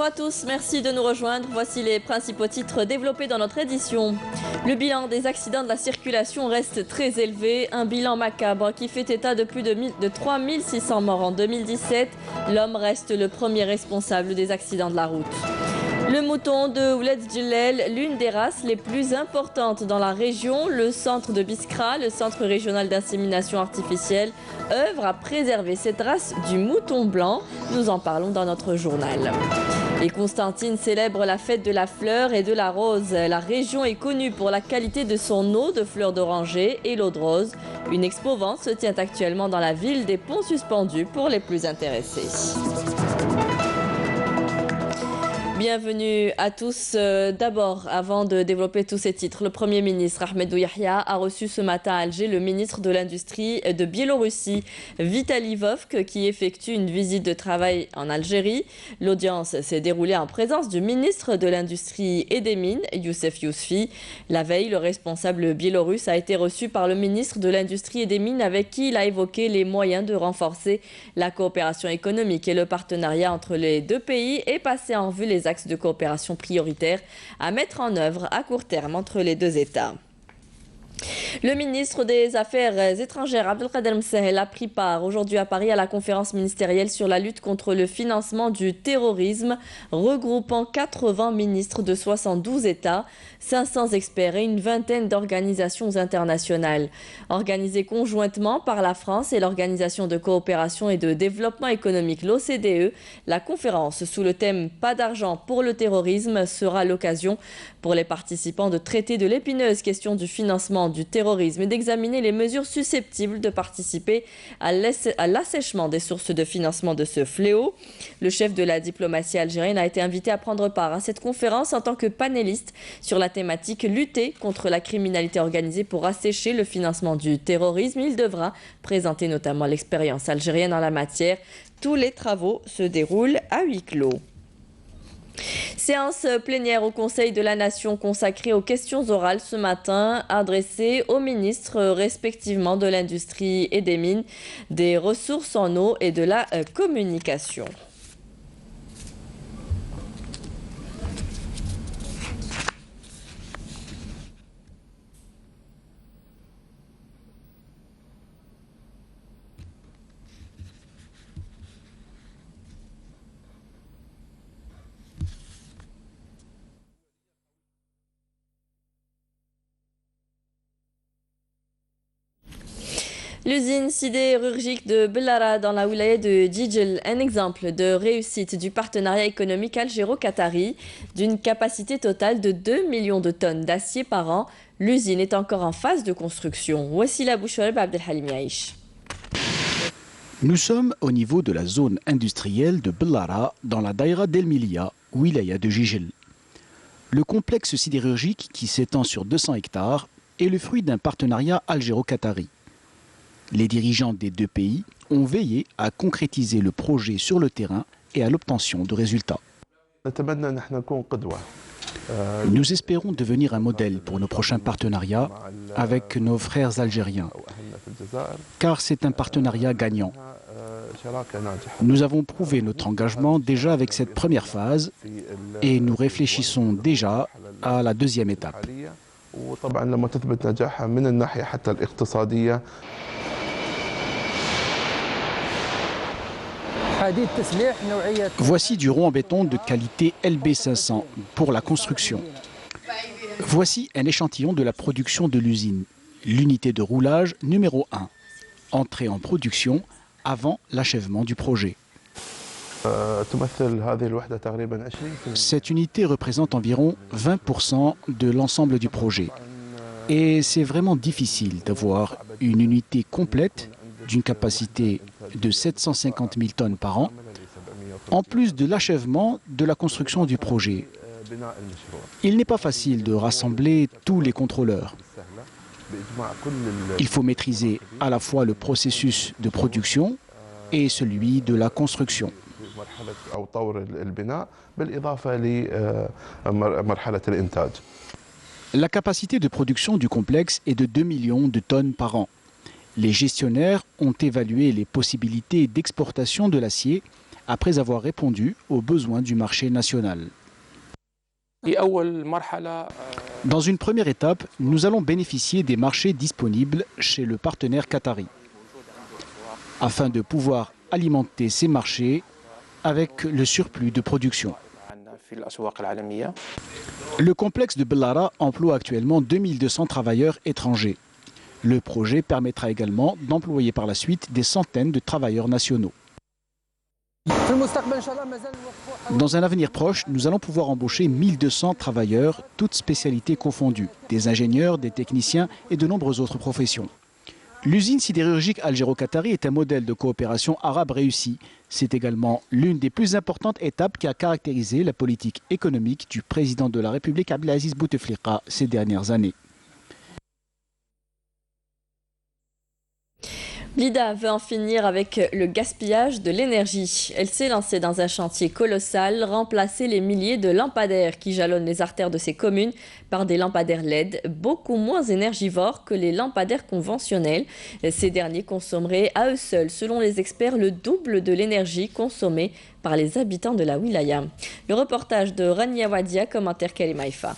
Bonjour à tous, merci de nous rejoindre. Voici les principaux titres développés dans notre édition. Le bilan des accidents de la circulation reste très élevé. Un bilan macabre qui fait état de plus de 3600 morts en 2017. L'homme reste le premier responsable des accidents de la route. Le mouton de Ouled Djellel, l'une des races les plus importantes dans la région, le centre de Biskra, le centre régional d'insémination artificielle, œuvre à préserver cette race du mouton blanc. Nous en parlons dans notre journal. Et Constantine célèbre la fête de la fleur et de la rose. La région est connue pour la qualité de son eau de fleurs d'oranger et l'eau de rose. Une expo-vente se tient actuellement dans la ville des Ponts Suspendus pour les plus intéressés. Bienvenue à tous. D'abord, avant de développer tous ces titres, le Premier ministre Ahmedou Yahya a reçu ce matin à Alger le ministre de l'Industrie de Biélorussie, Vitaly Vovk, qui effectue une visite de travail en Algérie. L'audience s'est déroulée en présence du ministre de l'Industrie et des Mines, Youssef Yousfi. La veille, le responsable biélorusse a été reçu par le ministre de l'Industrie et des Mines avec qui il a évoqué les moyens de renforcer la coopération économique et le partenariat entre les deux pays et passer en vue les axes de coopération prioritaires à mettre en œuvre à court terme entre les deux États. Le ministre des Affaires étrangères, Abdelkader Msahel, a pris part aujourd'hui à Paris à la conférence ministérielle sur la lutte contre le financement du terrorisme, regroupant 80 ministres de 72 États, 500 experts et une vingtaine d'organisations internationales. Organisée conjointement par la France et l'Organisation de coopération et de développement économique, l'OCDE, la conférence sous le thème « Pas d'argent pour le terrorisme » sera l'occasion pour les participants de traiter de l'épineuse question du financement du terrorisme et d'examiner les mesures susceptibles de participer à l'assèchement des sources de financement de ce fléau. Le chef de la diplomatie algérienne a été invité à prendre part à cette conférence en tant que panéliste sur la thématique « Lutter contre la criminalité organisée pour assécher le financement du terrorisme ». Il devra présenter notamment l'expérience algérienne en la matière. Tous les travaux se déroulent à huis clos. Séance plénière au Conseil de la Nation consacrée aux questions orales ce matin, adressées aux ministres respectivement de l'Industrie et des Mines, des Ressources en eau et de la Communication. L'usine sidérurgique de Bellara dans la wilaya de Djidjel, un exemple de réussite du partenariat économique algéro-qatari d'une capacité totale de 2 millions de tonnes d'acier par an. L'usine est encore en phase de construction. Voici la Bouchoueb Abdelhalim Yaïch. Nous sommes au niveau de la zone industrielle de Bellara dans la Daïra d'El Milia, wilaya de Djidjel. Le complexe sidérurgique qui s'étend sur 200 hectares est le fruit d'un partenariat algéro-qatari. Les dirigeants des deux pays ont veillé à concrétiser le projet sur le terrain et à l'obtention de résultats. Nous espérons devenir un modèle pour nos prochains partenariats avec nos frères algériens, car c'est un partenariat gagnant. Nous avons prouvé notre engagement déjà avec cette première phase et nous réfléchissons déjà à la deuxième étape. Voici du rond en béton de qualité LB500 pour la construction. Voici un échantillon de la production de l'usine, l'unité de roulage numéro 1, entrée en production avant l'achèvement du projet. Cette unité représente environ 20% de l'ensemble du projet. Et c'est vraiment difficile d'avoir une unité complète d'une capacité de 750 000 tonnes par an, en plus de l'achèvement de la construction du projet. Il n'est pas facile de rassembler tous les contrôleurs. Il faut maîtriser à la fois le processus de production et celui de la construction. La capacité de production du complexe est de 2 millions de tonnes par an. Les gestionnaires ont évalué les possibilités d'exportation de l'acier après avoir répondu aux besoins du marché national. Dans une première étape, nous allons bénéficier des marchés disponibles chez le partenaire qatari, afin de pouvoir alimenter ces marchés avec le surplus de production. Le complexe de Bellara emploie actuellement 2200 travailleurs étrangers. Le projet permettra également d'employer par la suite des centaines de travailleurs nationaux. Dans un avenir proche, nous allons pouvoir embaucher 1200 travailleurs, toutes spécialités confondues, des ingénieurs, des techniciens et de nombreuses autres professions. L'usine sidérurgique algéro-qatari est un modèle de coopération arabe réussi. C'est également l'une des plus importantes étapes qui a caractérisé la politique économique du président de la République Abdelaziz Bouteflika ces dernières années. Blida veut en finir avec le gaspillage de l'énergie. Elle s'est lancée dans un chantier colossal, remplacer les milliers de lampadaires qui jalonnent les artères de ces communes par des lampadaires LED beaucoup moins énergivores que les lampadaires conventionnels. Ces derniers consommeraient à eux seuls, selon les experts, le double de l'énergie consommée par les habitants de la wilaya. Le reportage de Rania Wadia, commentaire Karim Haïfa.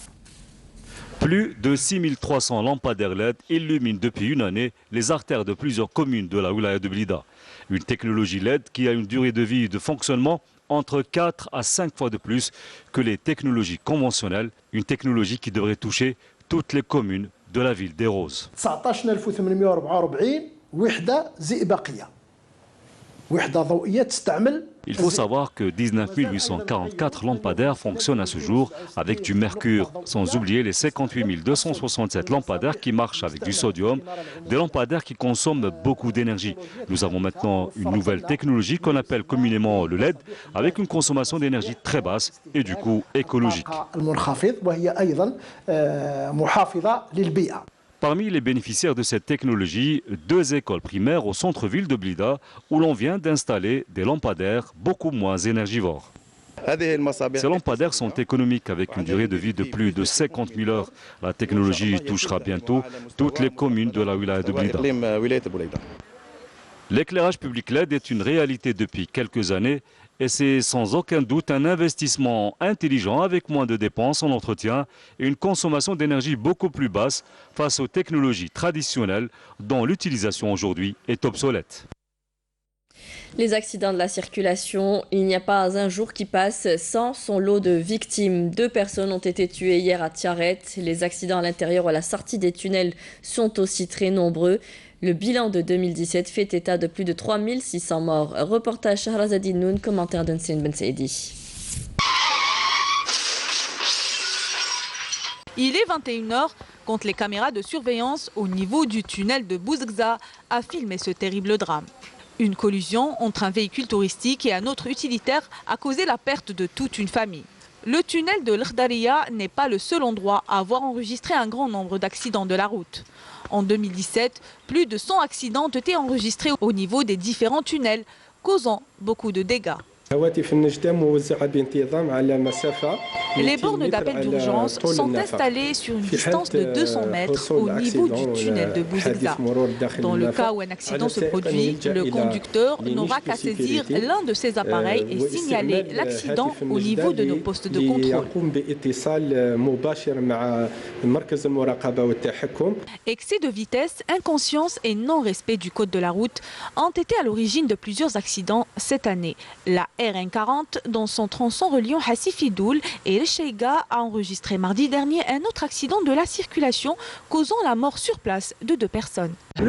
Plus de 6300 lampadaires LED illuminent depuis une année les artères de plusieurs communes de la wilaya de Blida. Une technologie LED qui a une durée de vie de fonctionnement entre 4 à 5 fois de plus que les technologies conventionnelles. Une technologie qui devrait toucher toutes les communes de la ville des Roses. Il faut savoir que 19 844 lampadaires fonctionnent à ce jour avec du mercure, sans oublier les 58 267 lampadaires qui marchent avec du sodium, des lampadaires qui consomment beaucoup d'énergie. Nous avons maintenant une nouvelle technologie qu'on appelle communément le LED, avec une consommation d'énergie très basse et du coup écologique. Parmi les bénéficiaires de cette technologie, 2 écoles primaires au centre-ville de Blida où l'on vient d'installer des lampadaires beaucoup moins énergivores. Ces lampadaires sont économiques avec une durée de vie de plus de 50 000 heures. La technologie touchera bientôt toutes les communes de la wilaya de Blida. L'éclairage public LED est une réalité depuis quelques années et c'est sans aucun doute un investissement intelligent avec moins de dépenses en entretien et une consommation d'énergie beaucoup plus basse face aux technologies traditionnelles dont l'utilisation aujourd'hui est obsolète. Les accidents de la circulation, il n'y a pas un jour qui passe sans son lot de victimes. 2 personnes ont été tuées hier à Tiaret. Les accidents à l'intérieur ou à la sortie des tunnels sont aussi très nombreux. Le bilan de 2017 fait état de plus de 3600 morts. Reportage Shahrazadi Noun, commentaire d'Ansine Ben Saidi. Il est 21h quand les caméras de surveillance au niveau du tunnel de Bouzgza a filmé ce terrible drame. Une collision entre un véhicule touristique et un autre utilitaire a causé la perte de toute une famille. Le tunnel de l'Khdariya n'est pas le seul endroit à avoir enregistré un grand nombre d'accidents de la route. En 2017, plus de 100 accidents ont été enregistrés au niveau des différents tunnels, causant beaucoup de dégâts. Les bornes d'appel d'urgence sont installées sur une distance de 200 mètres au niveau du tunnel de Bouzgza. Dans le cas où un accident se produit, le conducteur n'aura qu'à saisir l'un de ces appareils et signaler l'accident au niveau de nos postes de contrôle. Excès de vitesse, inconscience et non-respect du code de la route ont été à l'origine de plusieurs accidents cette année. La RN40, dans son tronçon reliant Hassifidoul et El Sheikha, a enregistré mardi dernier un autre accident de la circulation causant la mort sur place de 2 personnes. De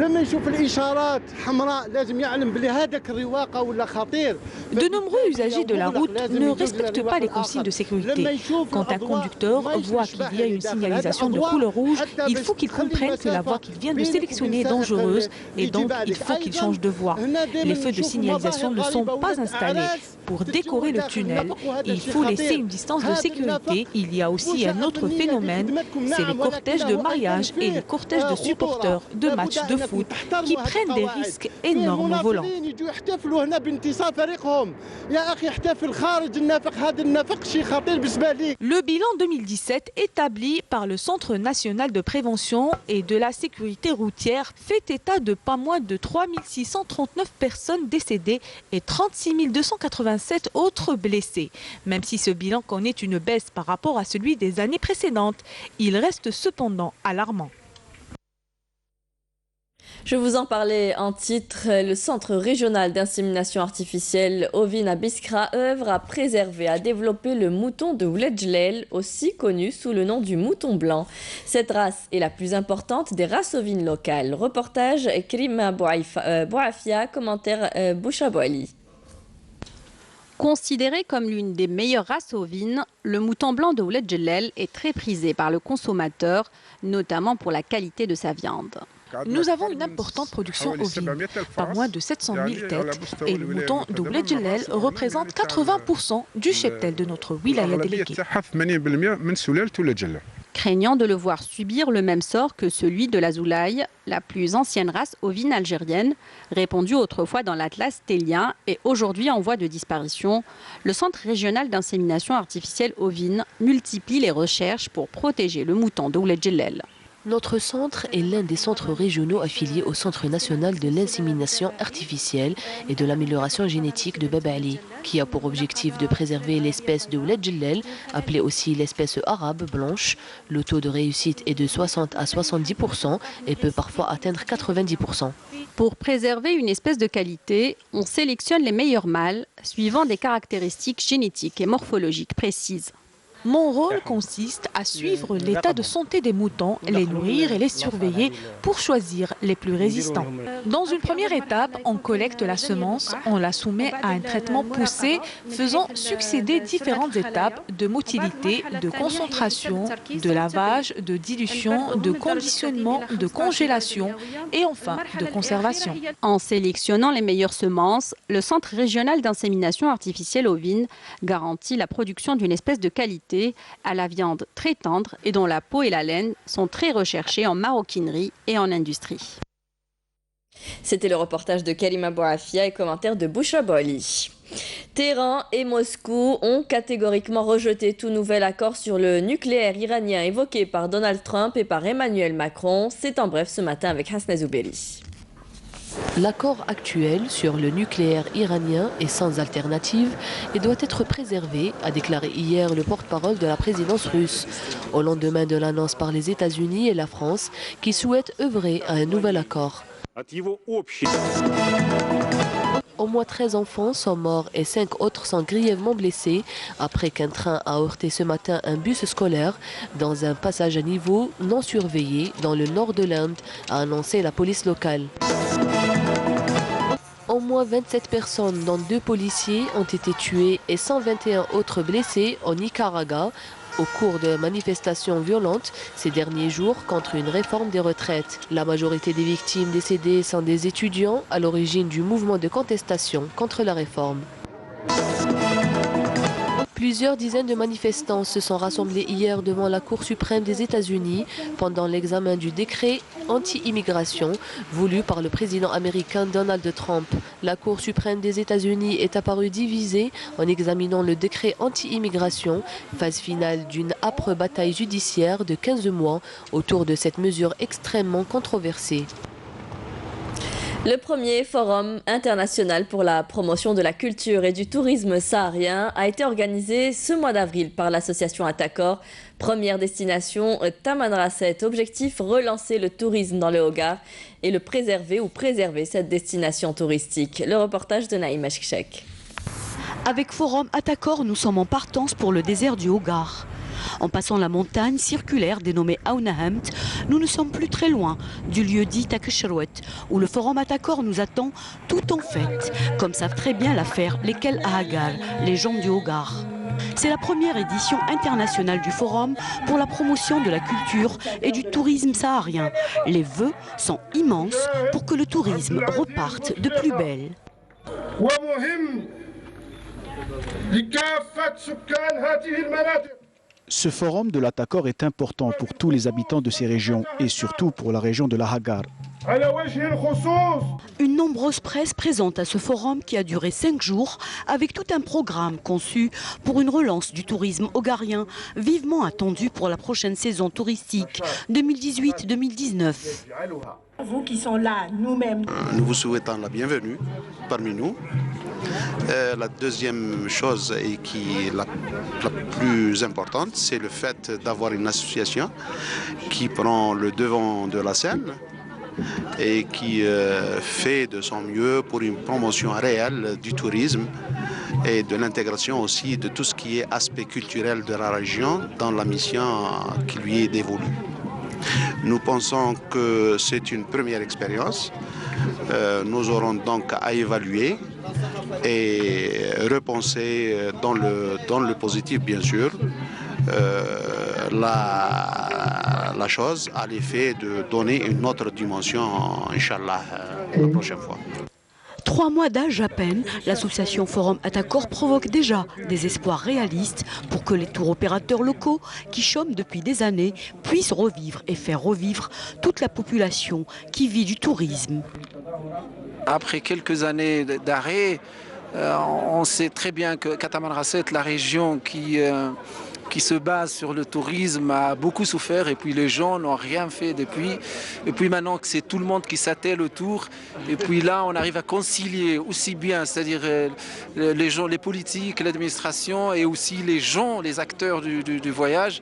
nombreux usagers de la route ne respectent pas les consignes de sécurité. Quand un conducteur voit qu'il y a une signalisation de couleur rouge, il faut qu'il comprenne que la voie qu'il vient de sélectionner est dangereuse et donc il faut qu'il change de voie. Les feux de signalisation ne sont pas installés. Pour décorer le tunnel, il faut laisser une distance de sécurité. Il y a aussi un autre phénomène, c'est les cortèges de mariage et les cortèges de supporters de matchs de de foot qui prennent des risques énormes au volant. Le bilan 2017 établi par le Centre national de prévention et de la sécurité routière fait état de pas moins de 3 639 personnes décédées et 36 287 autres blessés. Même si ce bilan connaît une baisse par rapport à celui des années précédentes, il reste cependant alarmant. Je vous en parlais en titre, le Centre régional d'insémination artificielle Ovine à Biskra œuvre à préserver, à développer le mouton de Ouled Djelel, aussi connu sous le nom du mouton blanc. Cette race est la plus importante des races ovines locales. Reportage Karima Bouafia, commentaire Boucha Bouali. Considéré comme l'une des meilleures races ovines, le mouton blanc de Ouled Djelel est très prisé par le consommateur, notamment pour la qualité de sa viande. Nous avons une importante production ovine, pas moins de 700 000 têtes, et le mouton de Ouled Djelel représente 80% du cheptel de notre wilaya déléguée. Craignant de le voir subir le même sort que celui de la Zoulaï, la plus ancienne race ovine algérienne, répandue autrefois dans l'Atlas télien et aujourd'hui en voie de disparition, le Centre régional d'insémination artificielle ovine multiplie les recherches pour protéger le mouton de Ouled Djelel. Notre centre est l'un des centres régionaux affiliés au Centre national de l'insémination artificielle et de l'amélioration génétique de Baba Ali, qui a pour objectif de préserver l'espèce de Ouled Djelel, appelée aussi l'espèce arabe blanche. Le taux de réussite est de 60 à 70% et peut parfois atteindre 90%. Pour préserver une espèce de qualité, on sélectionne les meilleurs mâles suivant des caractéristiques génétiques et morphologiques précises. Mon rôle consiste à suivre l'état de santé des moutons, les nourrir et les surveiller pour choisir les plus résistants. Dans une première étape, on collecte la semence, on la soumet à un traitement poussé, faisant succéder différentes étapes de motilité, de concentration, de lavage, de dilution, de conditionnement, de congélation et enfin de conservation. En sélectionnant les meilleures semences, le Centre régional d'insémination artificielle ovine garantit la production d'une espèce de qualité à la viande très tendre et dont la peau et la laine sont très recherchées en maroquinerie et en industrie. C'était le reportage de Karima Bouafia et commentaire de Boucha Bouali. Téhéran et Moscou ont catégoriquement rejeté tout nouvel accord sur le nucléaire iranien évoqué par Donald Trump et par Emmanuel Macron. C'est en bref ce matin avec Hasna Zouberi. L'accord actuel sur le nucléaire iranien est sans alternative et doit être préservé, a déclaré hier le porte-parole de la présidence russe, au lendemain de l'annonce par les États-Unis et la France qui souhaitent œuvrer à un nouvel accord. Au moins 13 enfants sont morts et 5 autres sont grièvement blessés après qu'un train a heurté ce matin un bus scolaire dans un passage à niveau non surveillé dans le nord de l'Inde, a annoncé la police locale. Au moins 27 personnes, dont 2 policiers, ont été tuées et 121 autres blessés au Nicaragua au cours de manifestations violentes ces derniers jours contre une réforme des retraites. La majorité des victimes décédées sont des étudiants à l'origine du mouvement de contestation contre la réforme. Plusieurs dizaines de manifestants se sont rassemblés hier devant la Cour suprême des États-Unis pendant l'examen du décret anti-immigration voulu par le président américain Donald Trump. La Cour suprême des États-Unis est apparue divisée en examinant le décret anti-immigration, phase finale d'une âpre bataille judiciaire de 15 mois autour de cette mesure extrêmement controversée. Le premier forum international pour la promotion de la culture et du tourisme saharien a été organisé ce mois d'avril par l'association Atakor. Première destination, Tamanrasset. Objectif, relancer le tourisme dans le Hogar et le préserver ou préserver cette destination touristique. Le reportage de Naïm Ashkshek. Avec Forum Atakor, nous sommes en partance pour le désert du Hogar. En passant la montagne circulaire dénommée Aunahamt, nous ne sommes plus très loin du lieu dit Takshrouet, où le Forum Atakor nous attend tout en fête, comme savent très bien la faire lesquels Ahagar, les gens du Hogar. C'est la première édition internationale du Forum pour la promotion de la culture et du tourisme saharien. Les vœux sont immenses pour que le tourisme reparte de plus belle. Ce forum de l'Atakor est important pour tous les habitants de ces régions et surtout pour la région de l'Ahagar. Une nombreuse presse présente à ce forum qui a duré 5 jours avec tout un programme conçu pour une relance du tourisme ogarien vivement attendu pour la prochaine saison touristique 2018-2019. Vous qui sont là, nous-mêmes. Nous vous souhaitons la bienvenue parmi nous. La deuxième chose et qui est la plus importante, c'est le fait d'avoir une association qui prend le devant de la scène et qui fait de son mieux pour une promotion réelle du tourisme et de l'intégration aussi de tout ce qui est aspect culturel de la région dans la mission qui lui est dévolue. Nous pensons que c'est une première expérience. Nous aurons donc à évaluer et repenser dans le positif, bien sûr, la chose à l'effet de donner une autre dimension, Inch'Allah, la prochaine fois. 3 mois d'âge à peine, l'association Forum Atakor provoque déjà des espoirs réalistes pour que les tours opérateurs locaux, qui chôment depuis des années, puissent revivre et faire revivre toute la population qui vit du tourisme. Après quelques années d'arrêt, on sait très bien que Katamanrasset, la région qui se base sur le tourisme, a beaucoup souffert et puis les gens n'ont rien fait depuis. Et puis maintenant que c'est tout le monde qui s'attelle autour, et puis là on arrive à concilier aussi bien, c'est-à-dire les gens, les politiques, l'administration et aussi les gens, les acteurs du voyage,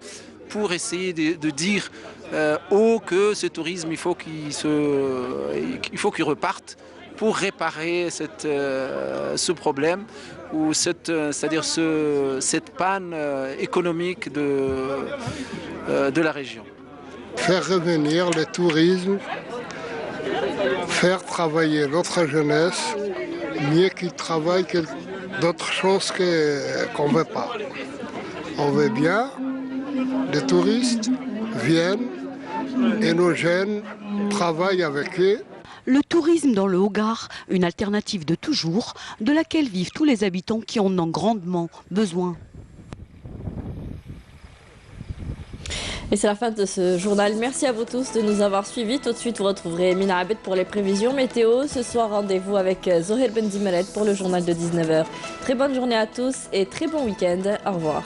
pour essayer de dire que ce tourisme, il faut qu'il reparte pour réparer ce problème ou c'est-à-dire cette panne économique de la région. Faire revenir le tourisme, faire travailler notre jeunesse, mieux qu'ils travaillent que d'autres choses qu'on ne veut pas. On veut bien, les touristes viennent et nos jeunes travaillent avec eux. Le tourisme dans le Hogar, une alternative de toujours, de laquelle vivent tous les habitants qui en ont grandement besoin. Et c'est la fin de ce journal. Merci à vous tous de nous avoir suivis. Tout de suite, vous retrouverez Mina Abed pour les prévisions météo. Ce soir, rendez-vous avec Zohel Benzimeret pour le journal de 19h. Très bonne journée à tous et très bon week-end. Au revoir.